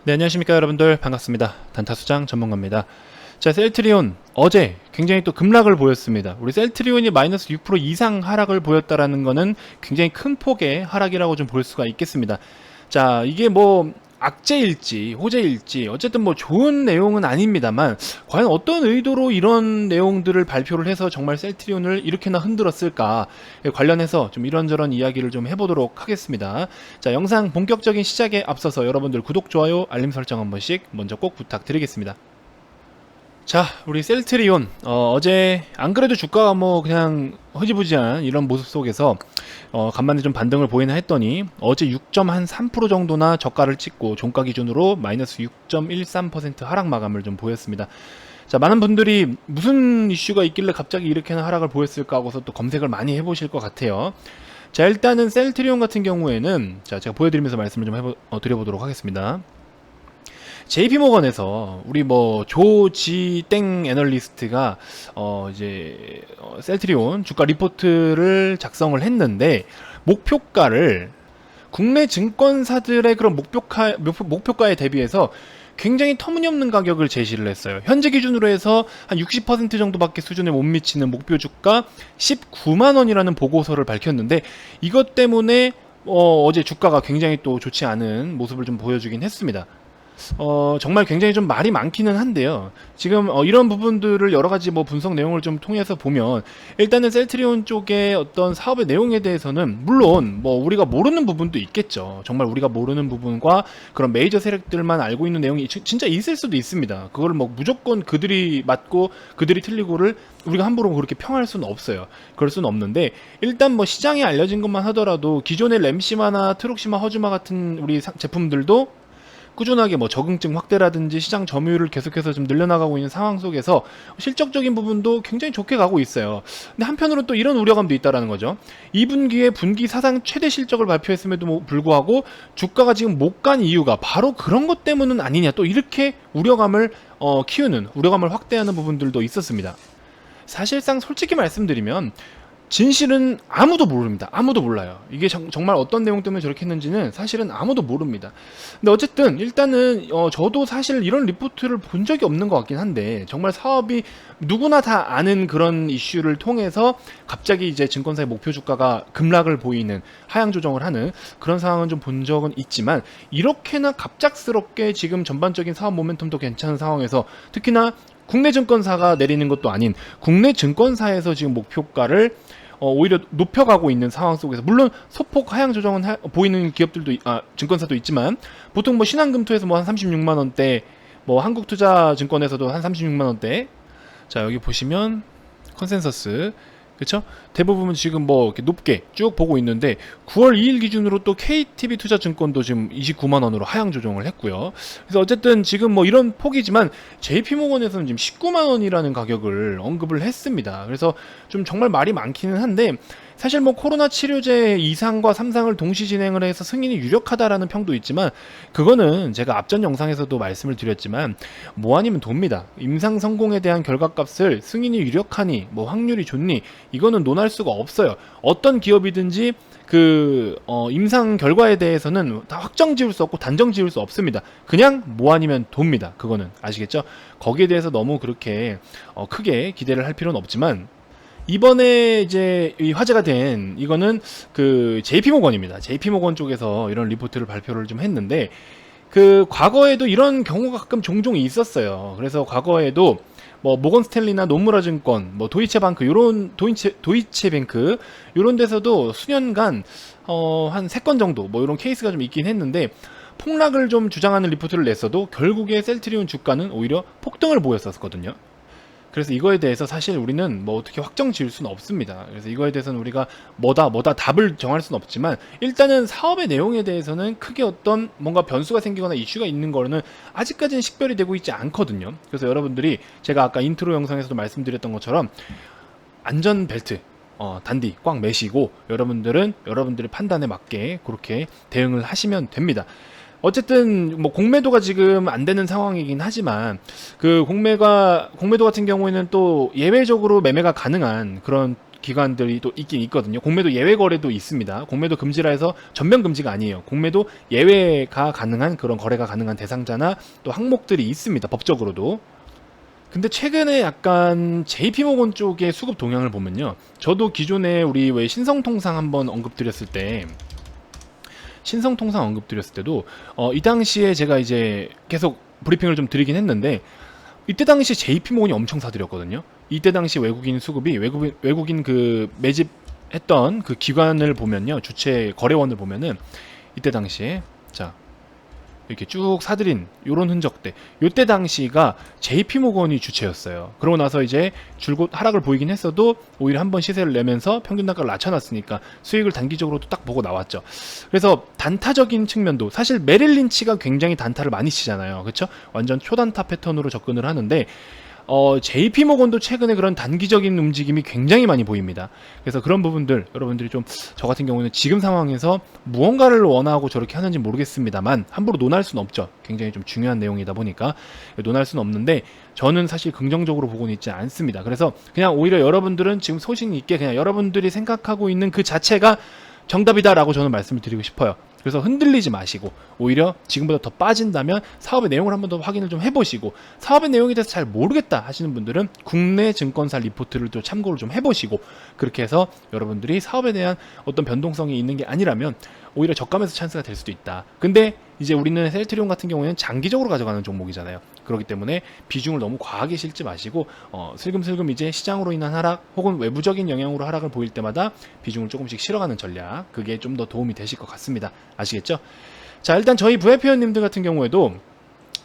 네, 안녕하십니까 여러분들, 반갑습니다. 단타수장 전문가입니다. 자, 셀트리온 어제 굉장히 또 급락을 보였습니다. 우리 셀트리온이 마이너스 6% 이상 하락을 보였다라는 거는 굉장히 큰 폭의 하락이라고 좀 볼 수가 있겠습니다. 자, 이게 뭐 악재일지 호재일지 어쨌든 뭐 좋은 내용은 아닙니다만, 과연 어떤 의도로 이런 내용들을 발표를 해서 정말 셀트리온을 이렇게나 흔들었을까 관련해서 좀 이런저런 이야기를 좀 해보도록 하겠습니다. 자, 영상 본격적인 시작에 앞서서 여러분들 구독, 좋아요, 알림 설정 한 번씩 먼저 꼭 부탁드리겠습니다. 자, 우리 셀트리온 어제 안 그래도 주가가 뭐 그냥 흐지부지한 이런 모습 속에서 간만에 좀 반등을 보이나 했더니 어제 6.3% 정도나 저가를 찍고 종가 기준으로 마이너스 6.13% 하락 마감을 좀 보였습니다. 자, 많은 분들이 무슨 이슈가 있길래 갑자기 이렇게나 하락을 보였을까 하고서 또 검색을 많이 해보실 것 같아요. 자, 일단은 셀트리온 같은 경우에는 자, 제가 보여드리면서 말씀을 좀 드려보도록 하겠습니다. JP모건에서 우리 뭐 조지땡 애널리스트가 이제 셀트리온 주가 리포트를 작성을 했는데, 목표가를 국내 증권사들의 그런 목표가에 대비해서 굉장히 터무니없는 가격을 제시를 했어요. 현재 기준으로 해서 한 60% 정도밖에 수준에 못 미치는 목표 주가 19만원이라는 보고서를 밝혔는데, 이것 때문에 어제 주가가 굉장히 또 좋지 않은 모습을 좀 보여주긴 했습니다. 정말 굉장히 좀 말이 많기는 한데요. 지금 이런 부분들을 여러 가지 뭐 분석 내용을 좀 통해서 보면, 일단은 셀트리온 쪽의 어떤 사업의 내용에 대해서는 물론 뭐 우리가 모르는 부분도 있겠죠. 정말 우리가 모르는 부분과 그런 메이저 세력들만 알고 있는 내용이 진짜 있을 수도 있습니다. 그걸 뭐 무조건 그들이 맞고 그들이 틀리고를 우리가 함부로 그렇게 평할 수는 없어요. 그럴 수는 없는데, 일단 뭐 시장에 알려진 것만 하더라도 기존의 램시마나 트룩시마, 허즈마 같은 우리 제품들도 꾸준하게 뭐 적응증 확대라든지 시장 점유율을 계속해서 좀 늘려나가고 있는 상황 속에서 실적적인 부분도 굉장히 좋게 가고 있어요. 근데 한편으로 또 이런 우려감도 있다라는 거죠. 2분기에 분기 사상 최대 실적을 발표했음에도 불구하고 주가가 지금 못 간 이유가 바로 그런 것 때문은 아니냐, 또 이렇게 우려감을 키우는, 우려감을 확대하는 부분들도 있었습니다. 사실상 솔직히 말씀드리면 진실은 아무도 모릅니다. 아무도 몰라요. 이게 정말 어떤 내용 때문에 저렇게 했는지는 사실은 아무도 모릅니다. 근데 어쨌든 일단은 저도 사실 이런 리포트를 본 적이 없는 것 같긴 한데, 정말 사업이 누구나 다 아는 그런 이슈를 통해서 갑자기 이제 증권사의 목표 주가가 급락을 보이는, 하향 조정을 하는 그런 상황은 좀 본 적은 있지만, 이렇게나 갑작스럽게 지금 전반적인 사업 모멘텀도 괜찮은 상황에서, 특히나 국내 증권사가 내리는 것도 아닌 국내 증권사에서 지금 목표가를 오히려 높여가고 있는 상황 속에서, 물론 소폭 하향 조정은 보이는 기업들도 증권사도 있지만, 보통 뭐 신한금토에서 뭐 한 36만원대, 뭐 한국투자증권에서도 한 36만원대. 자, 여기 보시면 컨센서스, 그쵸? 대부분 지금 뭐 이렇게 높게 쭉 보고 있는데, 9월 2일 기준으로 또 KTB 투자증권도 지금 29만원으로 하향 조정을 했고요. 그래서 어쨌든 지금 뭐 이런 폭이지만 JP모건에서는 지금 19만원이라는 가격을 언급을 했습니다. 그래서 좀 정말 말이 많기는 한데, 사실 뭐 코로나 치료제 2상과 3상을 동시 진행을 해서 승인이 유력하다라는 평도 있지만, 그거는 제가 앞전 영상에서도 말씀을 드렸지만 뭐 아니면 돕니다. 임상 성공에 대한 결과값을 승인이 유력하니 뭐 확률이 좋니, 이거는 논할 수가 없어요. 어떤 기업이든지 임상 결과에 대해서는 다 확정 지을 수 없고 단정 지을 수 없습니다. 그냥 뭐 아니면 돕니다. 그거는 아시겠죠? 거기에 대해서 너무 그렇게 크게 기대를 할 필요는 없지만, 이번에 이제 이 화제가 된 이거는 그 JP모건입니다. JP모건 쪽에서 이런 리포트를 발표를 좀 했는데, 과거에도 이런 경우가 가끔 종종 있었어요. 그래서 과거에도 뭐 모건 스탠리나 노무라 증권, 뭐 도이체방크, 요런 도이체뱅크 요런 데서도 수년간 한 3건 정도 뭐 이런 케이스가 좀 있긴 했는데, 폭락을 좀 주장하는 리포트를 냈어도 결국에 셀트리온 주가는 오히려 폭등을 보였었거든요. 그래서 이거에 대해서 사실 우리는 뭐 어떻게 확정 지을 수는 없습니다. 그래서 이거에 대해서는 우리가 뭐다 답을 정할 수는 없지만, 일단은 사업의 내용에 대해서는 크게 어떤 뭔가 변수가 생기거나 이슈가 있는 거는 아직까지는 식별이 되고 있지 않거든요. 그래서 여러분들이 제가 아까 인트로 영상에서도 말씀드렸던 것처럼 안전벨트 단디 꽉 매시고, 여러분들은 여러분들의 판단에 맞게 그렇게 대응을 하시면 됩니다. 어쨌든 뭐 공매도가 지금 안 되는 상황이긴 하지만, 공매도 같은 경우에는 또 예외적으로 매매가 가능한 그런 기관들이 또 있긴 있거든요. 공매도 예외 거래도 있습니다. 공매도 금지라 해서 전면 금지가 아니에요. 공매도 예외가 가능한 그런 거래가 가능한 대상자나 또 항목들이 있습니다. 법적으로도. 근데 최근에 약간 JP모건 쪽의 수급 동향을 보면요. 저도 기존에 우리 왜 신성통상 한번 언급드렸을 때 도 이 당시에 제가 이제 계속 브리핑을 좀 드리긴 했는데 이때 당시 JP모건이 엄청 사들였거든요. 이때 당시 외국인 수급이 외국인 그 매집했던 그 기관을 보면요. 주체 거래원을 보면은 이때 당시에 자 이렇게 쭉 사들인 요런 흔적대 요때 당시가 JP모건이 주체였어요. 그러고 나서 이제 줄곧 하락을 보이긴 했어도 오히려 한번 시세를 내면서 평균 단가를 낮춰놨으니까 수익을 단기적으로도 딱 보고 나왔죠. 그래서 단타적인 측면도 사실 메릴 린치가 굉장히 단타를 많이 치잖아요. 그렇죠? 완전 초단타 패턴으로 접근을 하는데 JP모건도 최근에 그런 단기적인 움직임이 굉장히 많이 보입니다. 그래서 그런 부분들 여러분들이 좀 저 같은 경우는 지금 상황에서 무언가를 원하고 저렇게 하는지 모르겠습니다만 함부로 논할 수는 없죠. 굉장히 좀 중요한 내용이다 보니까 논할 수는 없는데 저는 사실 긍정적으로 보고는 있지 않습니다. 그래서 그냥 오히려 여러분들은 지금 소신 있게 그냥 여러분들이 생각하고 있는 그 자체가 정답이다라고 저는 말씀을 드리고 싶어요. 그래서 흔들리지 마시고 오히려 지금보다 더 빠진다면 사업의 내용을 한번 더 확인을 좀 해보시고 사업의 내용에 대해서 잘 모르겠다 하시는 분들은 국내 증권사 리포트를 또 참고를 좀 해보시고 그렇게 해서 여러분들이 사업에 대한 어떤 변동성이 있는 게 아니라면 오히려 저감에서 찬스가 될 수도 있다. 근데 이제 우리는 셀트리온 같은 경우에는 장기적으로 가져가는 종목이잖아요. 그렇기 때문에 비중을 너무 과하게 실지 마시고 슬금슬금 이제 시장으로 인한 하락 혹은 외부적인 영향으로 하락을 보일 때마다 비중을 조금씩 실어가는 전략, 그게 좀 더 도움이 되실 것 같습니다. 아시겠죠? 자, 일단 저희 VIP 회원님들 같은 경우에도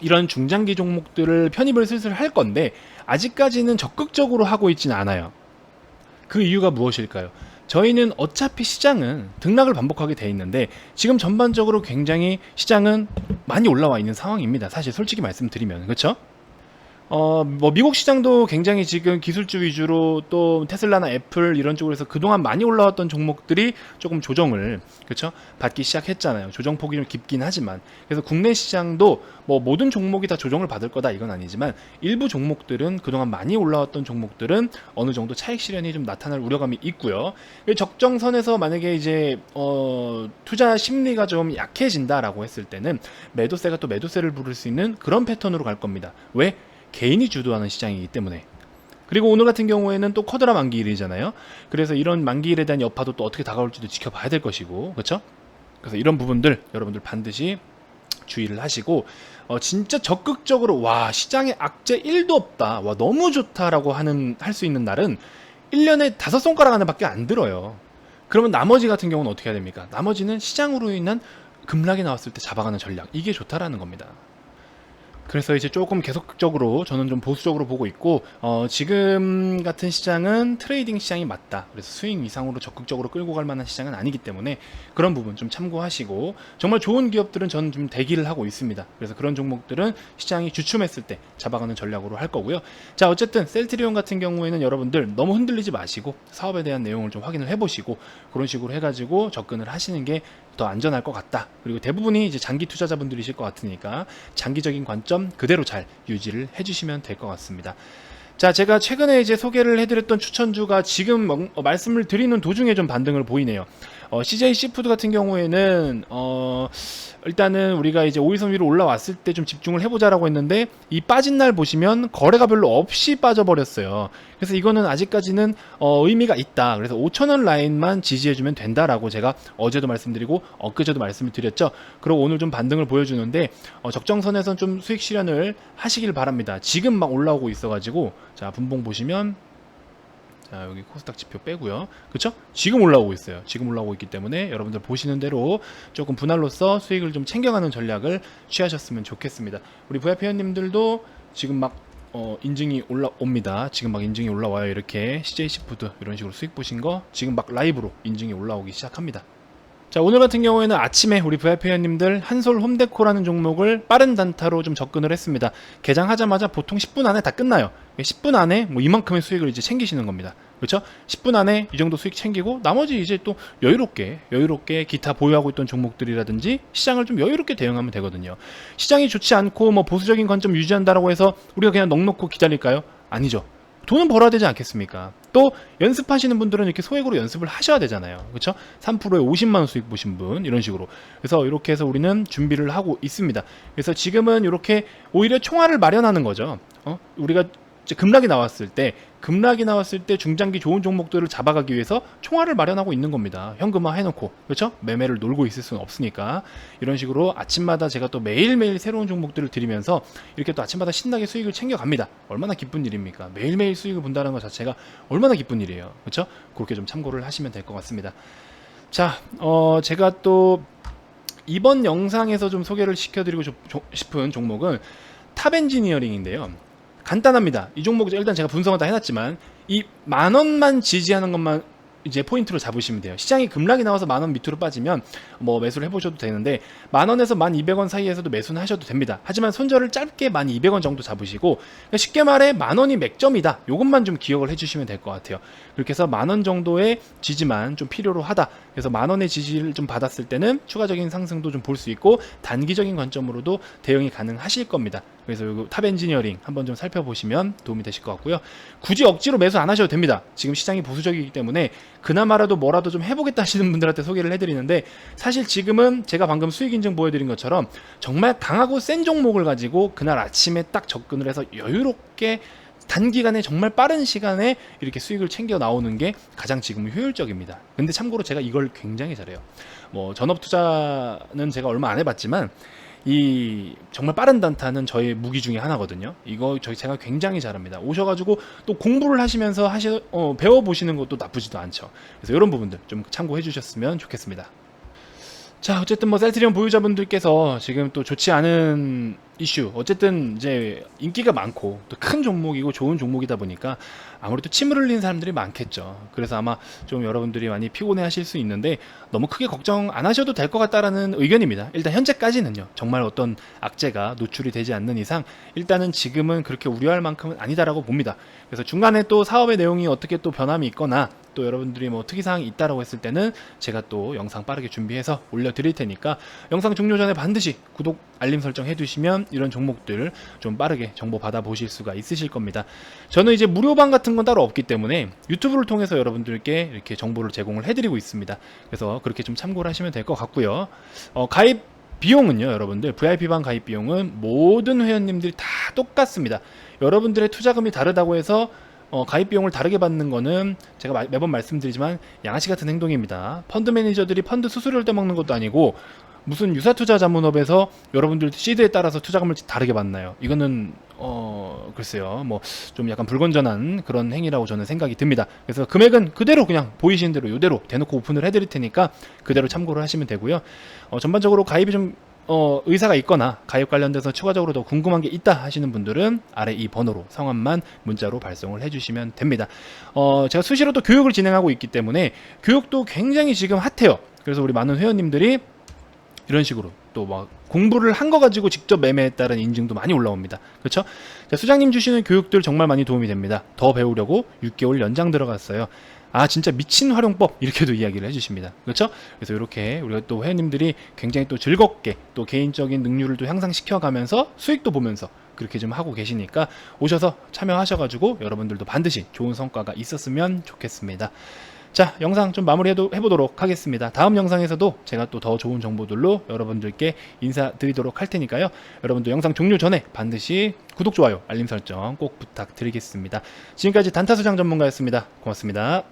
이런 중장기 종목들을 편입을 슬슬 할 건데 아직까지는 적극적으로 하고 있지는 않아요. 그 이유가 무엇일까요? 저희는 어차피 시장은 등락을 반복하게 돼 있는데 지금 전반적으로 굉장히 시장은 많이 올라와 있는 상황입니다. 사실 솔직히 말씀드리면 그렇죠? 뭐 미국 시장도 굉장히 지금 기술주 위주로 또 테슬라나 애플 이런 쪽으로 해서 그동안 많이 올라왔던 종목들이 조금 조정을 그렇죠? 받기 시작했잖아요. 조정폭이 좀 깊긴 하지만 그래서 국내 시장도 뭐 모든 종목이 다 조정을 받을 거다 이건 아니지만 일부 종목들은 그동안 많이 올라왔던 종목들은 어느 정도 차익 실현이 좀 나타날 우려감이 있고요. 적정선에서 만약에 이제 투자 심리가 좀 약해진다라고 했을 때는 매도세가 또 매도세를 부를 수 있는 그런 패턴으로 갈 겁니다. 왜? 개인이 주도하는 시장이기 때문에. 그리고 오늘 같은 경우에는 또 쿼드라 만기일이잖아요. 그래서 이런 만기일에 대한 여파도 또 어떻게 다가올지도 지켜봐야 될 것이고, 그렇죠? 그래서 이런 부분들 여러분들 반드시 주의를 하시고 진짜 적극적으로 와 시장에 악재 1도 없다, 와 너무 좋다라고 할 수 있는 날은 1년에 5손가락 안에밖에 안 들어요. 그러면 나머지 같은 경우는 어떻게 해야 됩니까? 나머지는 시장으로 인한 급락이 나왔을 때 잡아가는 전략, 이게 좋다라는 겁니다. 그래서 이제 조금 계속적으로 저는 좀 보수적으로 보고 있고 지금 같은 시장은 트레이딩 시장이 맞다. 그래서 스윙 이상으로 적극적으로 끌고 갈 만한 시장은 아니기 때문에 그런 부분 좀 참고하시고 정말 좋은 기업들은 저는 좀 대기를 하고 있습니다. 그래서 그런 종목들은 시장이 주춤했을 때 잡아가는 전략으로 할 거고요. 자, 어쨌든 셀트리온 같은 경우에는 여러분들 너무 흔들리지 마시고 사업에 대한 내용을 좀 확인을 해보시고 그런 식으로 해가지고 접근을 하시는 게 더 안전할 것 같다. 그리고 대부분이 이제 장기 투자자분들이실 것 같으니까 장기적인 관점 그대로 잘 유지를 해주시면 될 것 같습니다. 자, 제가 최근에 이제 소개를 해드렸던 추천주가 지금 말씀을 드리는 도중에 좀 반등을 보이네요. CJ 시푸드 같은 경우에는 일단은 우리가 이제 5일선 위로 올라왔을 때 좀 집중을 해보자라고 했는데 이 빠진 날 보시면 거래가 별로 없이 빠져버렸어요. 그래서 이거는 아직까지는 의미가 있다. 그래서 5,000원 라인만 지지해주면 된다라고 제가 어제도 말씀드리고 엊그제도 말씀을 드렸죠. 그리고 오늘 좀 반등을 보여주는데 적정선에선 좀 수익 실현을 하시길 바랍니다. 지금 막 올라오고 있어가지고 자 분봉 보시면 자 여기 코스닥 지표 빼고요. 그쵸? 지금 올라오고 있어요. 지금 올라오고 있기 때문에 여러분들 보시는 대로 조금 분할로서 수익을 좀 챙겨가는 전략을 취하셨으면 좋겠습니다. 우리 VIP 회원님들도 지금 막 인증이 올라옵니다. 지금 막 인증이 올라와요. 이렇게 CJ 시푸드 이런 식으로 수익 보신 거 지금 막 라이브로 인증이 올라오기 시작합니다. 자, 오늘 같은 경우에는 아침에 우리 VIP 회원님들 한솔 홈데코라는 종목을 빠른 단타로 좀 접근을 했습니다. 개장하자마자 보통 10분 안에 다 끝나요. 10분 안에 뭐 이만큼의 수익을 이제 챙기시는 겁니다. 그렇죠? 10분 안에 이 정도 수익 챙기고 나머지 이제 또 여유롭게 기타 보유하고 있던 종목들이라든지 시장을 좀 여유롭게 대응하면 되거든요. 시장이 좋지 않고 뭐 보수적인 관점 유지한다라고 해서 우리가 그냥 넋놓고 기다릴까요? 아니죠. 돈은 벌어야 되지 않겠습니까? 또 연습하시는 분들은 이렇게 소액으로 연습을 하셔야 되잖아요. 그렇죠? 3%에 50만 원 수익 보신 분 이런 식으로. 그래서 이렇게 해서 우리는 준비를 하고 있습니다. 그래서 지금은 이렇게 오히려 총알을 마련하는 거죠. 우리가 이제 급락이 나왔을 때 중장기 좋은 종목들을 잡아가기 위해서 총알을 마련하고 있는 겁니다. 현금화 해놓고, 그렇죠? 매매를 놀고 있을 수는 없으니까 이런 식으로 아침마다 제가 또 매일매일 새로운 종목들을 드리면서 이렇게 또 아침마다 신나게 수익을 챙겨갑니다. 얼마나 기쁜 일입니까? 매일매일 수익을 본다는 것 자체가 얼마나 기쁜 일이에요, 그렇죠? 그렇게 좀 참고를 하시면 될 것 같습니다. 자, 제가 또 이번 영상에서 좀 소개를 시켜드리고 싶은 종목은 탑엔지니어링인데요. 간단합니다. 이 종목 일단 제가 분석을 다 해놨지만 이 만원만 지지하는 것만 이제 포인트로 잡으시면 돼요. 시장이 급락이 나와서 만원 밑으로 빠지면 뭐 매수를 해보셔도 되는데 만원에서 1200원 사이에서도 매수는 하셔도 됩니다. 하지만 손절을 짧게 1200원 정도 잡으시고, 그러니까 쉽게 말해 만원이 맥점이다, 요것만 좀 기억을 해주시면 될 것 같아요. 그렇게 해서 만원 정도의 지지만 좀 필요로 하다, 그래서 만원의 지지를 좀 받았을 때는 추가적인 상승도 좀 볼 수 있고 단기적인 관점으로도 대응이 가능하실 겁니다. 그래서 요 탑 엔지니어링 한번 좀 살펴보시면 도움이 되실 것 같고요. 굳이 억지로 매수 안 하셔도 됩니다. 지금 시장이 보수적이기 때문에 그나마라도 뭐라도 좀 해보겠다 하시는 분들한테 소개를 해드리는데, 사실 지금은 제가 방금 수익 인증 보여드린 것처럼 정말 강하고 센 종목을 가지고 그날 아침에 딱 접근을 해서 여유롭게 단기간에 정말 빠른 시간에 이렇게 수익을 챙겨 나오는 게 가장 지금 효율적입니다. 근데 참고로 제가 이걸 굉장히 잘해요. 뭐 전업 투자는 제가 얼마 안 해봤지만 이 정말 빠른 단타는 저의 무기 중에 하나거든요. 이거 제가 굉장히 잘합니다. 오셔가지고 또 공부를 하시면서 배워보시는 것도 나쁘지도 않죠. 그래서 이런 부분들 좀 참고해 주셨으면 좋겠습니다. 자, 어쨌든 뭐 셀트리온 보유자분들께서 지금 또 좋지 않은 이슈, 어쨌든 이제 인기가 많고 또 큰 종목이고 좋은 종목이다 보니까 아무래도 침을 흘리는 사람들이 많겠죠. 그래서 아마 좀 여러분들이 많이 피곤해 하실 수 있는데 너무 크게 걱정 안 하셔도 될 것 같다라는 의견입니다. 일단 현재까지는요, 정말 어떤 악재가 노출이 되지 않는 이상 일단은 지금은 그렇게 우려할 만큼은 아니다라고 봅니다. 그래서 중간에 또 사업의 내용이 어떻게 또 변함이 있거나 또 여러분들이 뭐 특이사항이 있다라고 했을 때는 제가 또 영상 빠르게 준비해서 올려드릴 테니까 영상 종료 전에 반드시 구독, 알림 설정 해두시면 이런 종목들 좀 빠르게 정보 받아보실 수가 있으실 겁니다. 저는 이제 무료방 같은 건 따로 없기 때문에 유튜브를 통해서 여러분들께 이렇게 정보를 제공을 해드리고 있습니다. 그래서 그렇게 좀 참고를 하시면 될 것 같고요. 가입 비용은요, 여러분들 VIP방 가입 비용은 모든 회원님들이 다 똑같습니다. 여러분들의 투자금이 다르다고 해서 가입 비용을 다르게 받는 거는 제가 매번 말씀드리지만 양아치 같은 행동입니다. 펀드 매니저들이 펀드 수수료를 떼먹는 것도 아니고 무슨 유사투자 자문업에서 여러분들 시드에 따라서 투자금을 다르게 받나요? 이거는 글쎄요, 뭐 좀 약간 불건전한 그런 행위라고 저는 생각이 듭니다. 그래서 금액은 그대로 그냥 보이시는 대로 이대로 대놓고 오픈을 해드릴 테니까 그대로 참고를 하시면 되고요. 전반적으로 가입이 좀 의사가 있거나 가입 관련돼서 추가적으로 더 궁금한 게 있다 하시는 분들은 아래 이 번호로 성함만 문자로 발송을 해주시면 됩니다. 제가 수시로 또 교육을 진행하고 있기 때문에 교육도 굉장히 지금 핫해요. 그래서 우리 많은 회원님들이 이런 식으로 또 막 공부를 한 거 가지고 직접 매매했다는 인증도 많이 올라옵니다. 그렇죠? 자, 수장님 주시는 교육들 정말 많이 도움이 됩니다. 더 배우려고 6개월 연장 들어갔어요. 아, 진짜 미친 활용법, 이렇게도 이야기를 해주십니다. 그렇죠? 그래서 이렇게 우리가 또 회원님들이 굉장히 또 즐겁게 또 개인적인 능률을 또 향상시켜가면서 수익도 보면서 그렇게 좀 하고 계시니까 오셔서 참여하셔가지고 여러분들도 반드시 좋은 성과가 있었으면 좋겠습니다. 자, 영상 좀 마무리해보도록 하겠습니다. 다음 영상에서도 제가 또 더 좋은 정보들로 여러분들께 인사드리도록 할 테니까요. 여러분도 영상 종료 전에 반드시 구독, 좋아요, 알림 설정 꼭 부탁드리겠습니다. 지금까지 단타수장 전문가였습니다. 고맙습니다.